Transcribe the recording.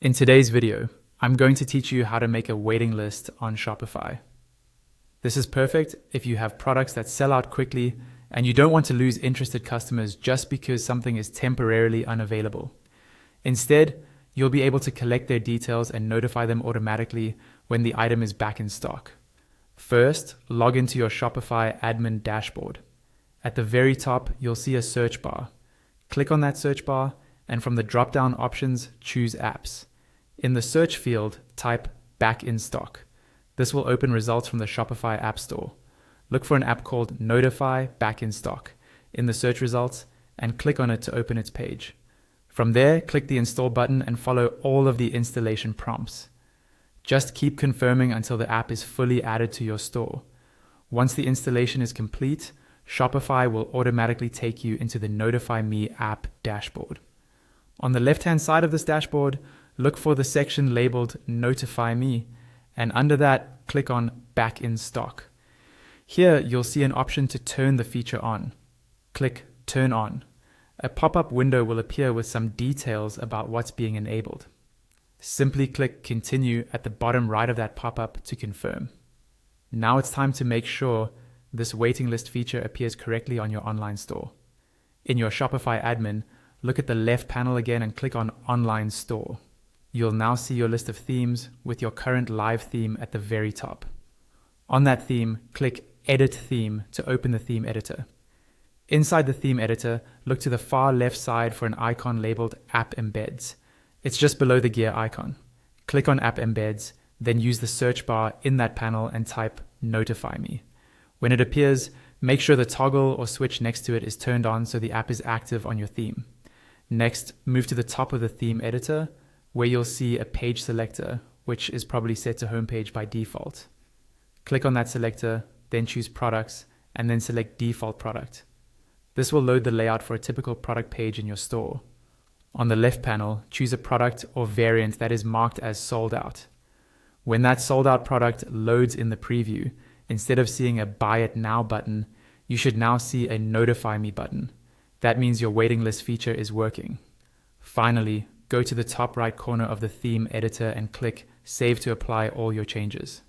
In today's video, I'm going to teach you how to make a waiting list on Shopify. This is perfect if you have products that sell out quickly and you don't want to lose interested customers just because something is temporarily unavailable. Instead, you'll be able to collect their details and notify them automatically when the item is back in stock. First, log into your Shopify admin dashboard. At the very top, you'll see a search bar. Click on that search bar, and from the drop-down options, choose Apps. In the search field, type Back in Stock. This will open results from the Shopify App Store. Look for an app called Notify Back in Stock in the search results and click on it to open its page. From there, click the Install button and follow all of the installation prompts. Just keep confirming until the app is fully added to your store. Once the installation is complete, Shopify will automatically take you into the Notify Me app dashboard. On the left-hand side of this dashboard, look for the section labeled Notify Me, and under that, click on Back in Stock. Here, you'll see an option to turn the feature on. Click Turn On. A pop-up window will appear with some details about what's being enabled. Simply click Continue at the bottom right of that pop-up to confirm. Now it's time to make sure this waiting list feature appears correctly on your online store. In your Shopify admin, look at the left panel again and click on Online Store. You'll now see your list of themes with your current live theme at the very top. On that theme, click Edit Theme to open the theme editor. Inside the theme editor, look to the far left side for an icon labeled App Embeds. It's just below the gear icon. Click on App Embeds, then use the search bar in that panel and type Notify Me. When it appears, make sure the toggle or switch next to it is turned on so the app is active on your theme. Next, move to the top of the theme editor, where you'll see a page selector, which is probably set to homepage by default. Click on that selector, then choose Products, and then select Default Product. This will load the layout for a typical product page in your store. On the left panel, choose a product or variant that is marked as sold out. When that sold out product loads in the preview, instead of seeing a Buy It Now button, you should now see a Notify Me button. That means your waiting list feature is working. Finally, go to the top right corner of the theme editor and click Save to apply all your changes.